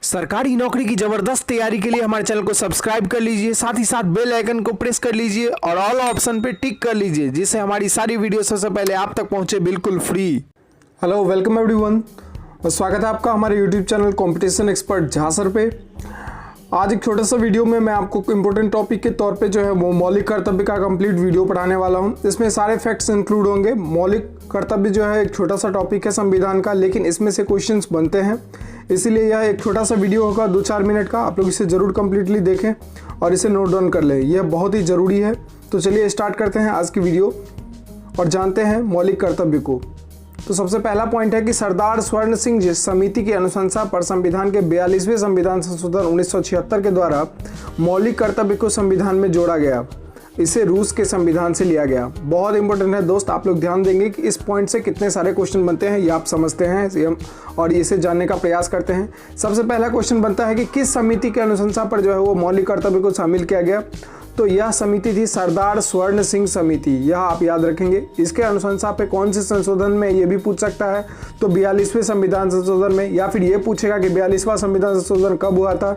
सरकारी नौकरी की जबरदस्त तैयारी के लिए हमारे चैनल को सब्सक्राइब कर लीजिए, साथ ही साथ बेल आइकन को प्रेस कर लीजिए और ऑल ऑप्शन पे टिक कर लीजिए, जिससे हमारी सारी वीडियो सबसे पहले आप तक पहुंचे बिल्कुल फ्री। हेलो, वेलकम एवरीवन और स्वागत है आपका हमारे यूट्यूब चैनल कंपटीशन एक्सपर्ट झांसर पे। आज एक छोटा सा वीडियो में मैं आपको इम्पोर्टेंट टॉपिक के तौर पे जो है वो मौलिक कर्तव्य का कंप्लीट वीडियो पढ़ाने वाला हूं। इसमें सारे फैक्ट्स इंक्लूड होंगे। मौलिक कर्तव्य जो है एक छोटा सा टॉपिक है संविधान का, लेकिन इसमें से क्वेश्चंस बनते हैं, इसीलिए यह एक छोटा सा वीडियो होगा 2-4 मिनट का। आप लोग इसे ज़रूर कम्प्लीटली देखें और इसे नोट डाउन कर लें, यह बहुत ही ज़रूरी है। तो चलिए स्टार्ट करते हैं आज की वीडियो और जानते हैं मौलिक कर्तव्य को। तो सबसे पहला पॉइंट है कि सरदार स्वर्ण सिंह समिति की अनुशंसा पर संविधान के 42वें संविधान संशोधन 1976 के द्वारा मौलिक कर्तव्य को संविधान में जोड़ा गया। इसे रूस के संविधान से लिया गया। बहुत इंपॉर्टेंट है दोस्त, आप लोग ध्यान देंगे कि इस पॉइंट से कितने सारे क्वेश्चन बनते हैं, ये आप समझते हैं और इसे जानने का प्रयास करते हैं। सबसे पहला क्वेश्चन बनता है कि किस समिति की अनुशंसा पर जो है वो मौलिक कर्तव्य को शामिल किया गया। तो यह समिति थी सरदार स्वर्ण सिंह समिति, यह आप याद रखेंगे। इसके अनुशंसा पे कौन से संशोधन में, ये भी पूछ सकता है। तो 42वें संविधान संशोधन में, या फिर ये पूछेगा कि 42वां संविधान संशोधन कब हुआ था,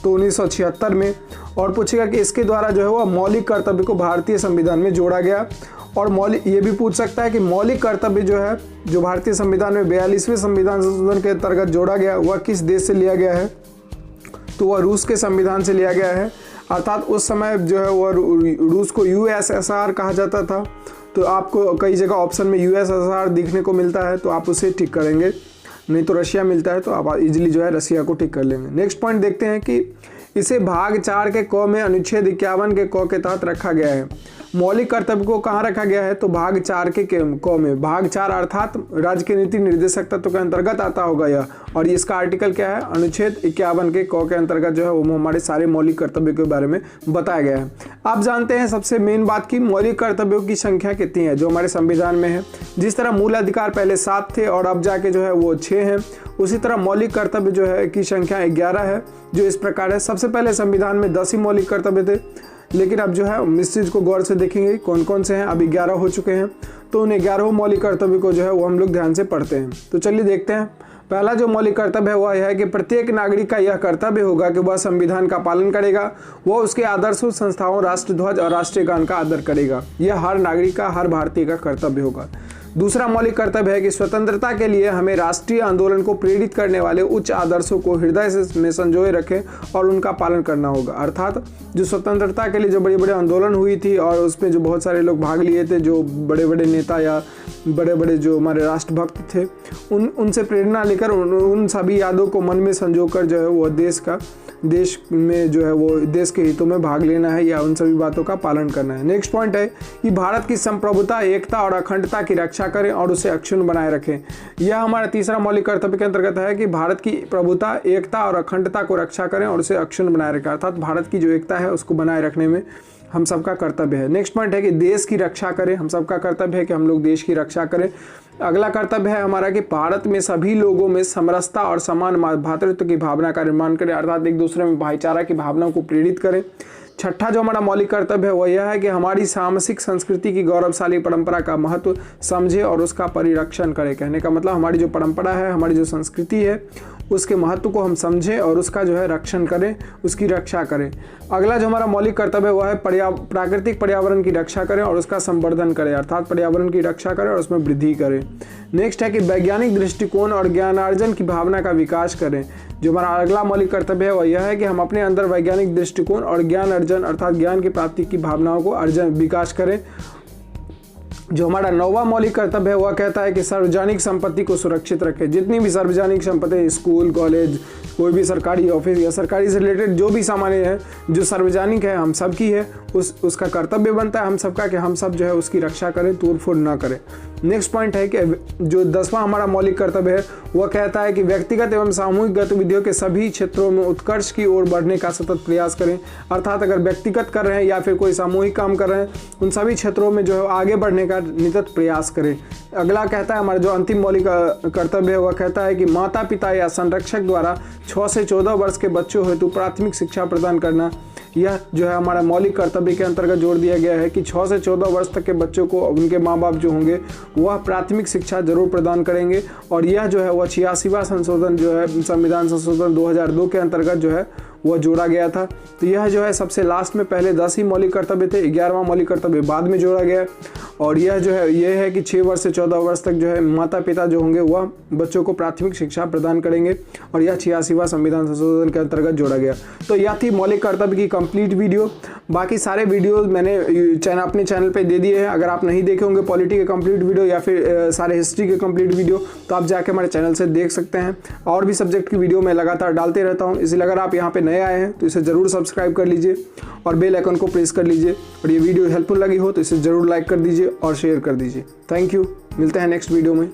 तो 1976 में। और पूछेगा कि इसके द्वारा जो है वो मौलिक कर्तव्य को भारतीय संविधान में जोड़ा गया। और मौलिक ये भी पूछ सकता है कि मौलिक कर्तव्य जो है जो भारतीय संविधान में 42वें संविधान संशोधन के अंतर्गत जोड़ा गया वह किस देश से लिया गया है। तो वह रूस के संविधान से लिया गया है, अर्थात उस समय जो है वह रूस को यूएसएसआर कहा जाता था। तो आपको कई जगह ऑप्शन में यूएसएसआर दिखने को मिलता है, तो आप उसे टिक करेंगे। नहीं तो रशिया मिलता है, तो आप इजीली जो है रशिया को टिक कर लेंगे। नेक्स्ट पॉइंट देखते हैं कि इसे भाग 4 के क में अनुच्छेद 51 के क के तहत रखा गया है। मौलिक कर्तव्य को कहाँ रखा गया है, तो भाग 4 के क में। भाग 4 अर्थात राज्य के नीति निर्देशक तत्व के अंतर्गत आता होगा यह, और इसका आर्टिकल क्या है, अनुच्छेद 51 के क के अंतर्गत जो है वो हमारे सारे मौलिक कर्तव्यों के बारे में बताया गया है। आप जानते हैं सबसे मेन बात की मौलिक कर्तव्यों की संख्या कितनी है जो हमारे संविधान में है। जिस तरह मूल अधिकार पहले 7 थे और अब जाके जो है वो 6 हैं, उसी तरह मौलिक कर्तव्य जो है की संख्या 11 है, जो इस प्रकार है। सबसे पहले संविधान में 10 ही मौलिक कर्तव्य थे, लेकिन अब जो है इस चीज़ को गौर से देखेंगे कौन कौन से हैं। अब 11 हो चुके हैं, तो उन 11 मौलिक कर्तव्य को जो है वो हम लोग ध्यान से पढ़ते हैं। तो चलिए देखते हैं। पहला जो मौलिक कर्तव्य है वह यह है कि प्रत्येक नागरिक का यह कर्तव्य होगा कि वह संविधान का पालन करेगा, वह उसके आदर्शों, संस्थाओं, राष्ट्रध्वज और राष्ट्रीय गान का आदर करेगा। यह हर नागरिक का, हर भारतीय का कर्तव्य होगा। दूसरा मौलिक कर्तव्य है कि स्वतंत्रता के लिए हमें राष्ट्रीय आंदोलन को प्रेरित करने वाले उच्च आदर्शों को हृदय में संजोए रखें और उनका पालन करना होगा। अर्थात जो स्वतंत्रता के लिए जो बड़े बड़े आंदोलन हुई थी और उसमें जो बहुत सारे लोग भाग लिए थे, जो बड़े बड़े नेता या बड़े बड़े जो हमारे राष्ट्रभक्त थे, उनसे प्रेरणा लेकर उन सभी यादों को मन में संजोकर जो है वो देश में जो है वो देश के हितों में भाग लेना है या उन सभी बातों का पालन करना है। नेक्स्ट पॉइंट है कि भारत की संप्रभुता, एकता और अखंडता की रक्षा करें और उसे अक्षुण्ण बनाए रखें। यह हमारा तीसरा मौलिक कर्तव्य के अंतर्गत है कि भारत की प्रभुता, एकता और अखंडता को रक्षा करें और उसे अक्षुण्ण बनाए रखें। अर्थात भारत की जो एकता है उसको बनाए रखने में हम सबका कर्तव्य है। नेक्स्ट पॉइंट है कि देश की रक्षा करें। हम सबका कर्तव्य है कि हम लोग देश की रक्षा करें। अगला कर्तव्य है हमारा कि भारत में सभी लोगों में समरसता और समान भातृत्व की भावना का निर्माण करें, अर्थात एक दूसरे में भाईचारा की भावना को प्रेरित करें। छठा जो हमारा मौलिक कर्तव्य है वह यह है कि हमारी सामाजिक संस्कृति की गौरवशाली परंपरा का महत्व समझे और उसका परिरक्षण करें। कहने का मतलब हमारी जो परंपरा है, हमारी जो संस्कृति है, उसके महत्व को हम समझें और उसका जो है रक्षण करें, उसकी रक्षा करें। अगला जो हमारा मौलिक कर्तव्य है वह है प्राकृतिक पर्यावरण की रक्षा करें और उसका संवर्धन करें, अर्थात पर्यावरण की रक्षा करें और उसमें वृद्धि करें। नेक्स्ट है कि वैज्ञानिक दृष्टिकोण और ज्ञानार्जन की भावना का विकास करें। जो हमारा अगला मौलिक कर्तव्य है वह यह है कि हम अपने अंदर वैज्ञानिक दृष्टिकोण और ज्ञान अर्जन अर्थात ज्ञान की प्राप्ति की भावनाओं को विकास करें। जो हमारा 9वां मौलिक कर्तव्य है वह कहता है कि सार्वजनिक संपत्ति को सुरक्षित रखें। जितनी भी सार्वजनिक संपत्ति, स्कूल, कॉलेज, कोई भी सरकारी ऑफिस या सरकारी से रिलेटेड जो भी सामान है जो सार्वजनिक है, हम सब की है, उसका कर्तव्य बनता है हम सबका कि हम सब जो है उसकी रक्षा करें, तोड़ फोड़ ना करें। नेक्स्ट पॉइंट है कि जो 10वां हमारा मौलिक कर्तव्य है वह कहता है कि व्यक्तिगत एवं सामूहिक गतिविधियों के सभी क्षेत्रों में उत्कर्ष की ओर बढ़ने का सतत प्रयास करें। अर्थात अगर व्यक्तिगत कर रहे हैं या फिर कोई सामूहिक काम कर रहे हैं, उन सभी क्षेत्रों में जो है आगे बढ़ने का निरंतर प्रयास करें। अगला कहता है हमारा जो अंतिम मौलिक कर्तव्य है वह कहता है कि माता पिता या संरक्षक द्वारा 6 से 14 वर्ष के बच्चों हेतु प्राथमिक शिक्षा प्रदान करना। यह जो है हमारा मौलिक कर्तव्य के अंतर्गत जोड़ दिया गया है कि 6 से 14 वर्ष तक के बच्चों को उनके माँ बाप जो होंगे वह प्राथमिक शिक्षा जरूर प्रदान करेंगे। और यह जो है वह 86वां संशोधन जो है संविधान संशोधन 2002 के अंतर्गत जो है वह जोड़ा गया था। तो यह जो है सबसे लास्ट में, पहले 10 ही मौलिक कर्तव्य थे, 11वां मौलिक कर्तव्य बाद में जोड़ा गया। और यह जो है ये है कि 6 वर्ष से 14 वर्ष तक जो है माता पिता जो होंगे वह बच्चों को प्राथमिक शिक्षा प्रदान करेंगे और यह 86वां संविधान संशोधन के अंतर्गत जोड़ा गया। तो यह थी मौलिक कर्तव्य की कंप्लीट वीडियो। बाकी सारे वीडियो मैंने अपने चैनल पे दे दिए हैं। अगर आप नहीं देखे होंगे पॉलिटी के कंप्लीट वीडियो या फिर सारे हिस्ट्री के कंप्लीट वीडियो तो आप जाके हमारे चैनल से देख सकते हैं। और भी सब्जेक्ट की वीडियो मैं लगातार डालते रहता हूँ, इसलिए अगर आप यहाँ पे नए आए हैं तो इसे ज़रूर सब्सक्राइब कर लीजिए और बेल आइकन को प्रेस कर लीजिए। और ये वीडियो हेल्पफुल लगी हो तो इसे ज़रूर लाइक कर दीजिए और शेयर कर दीजिए। थैंक यू, मिलते हैं नेक्स्ट वीडियो में।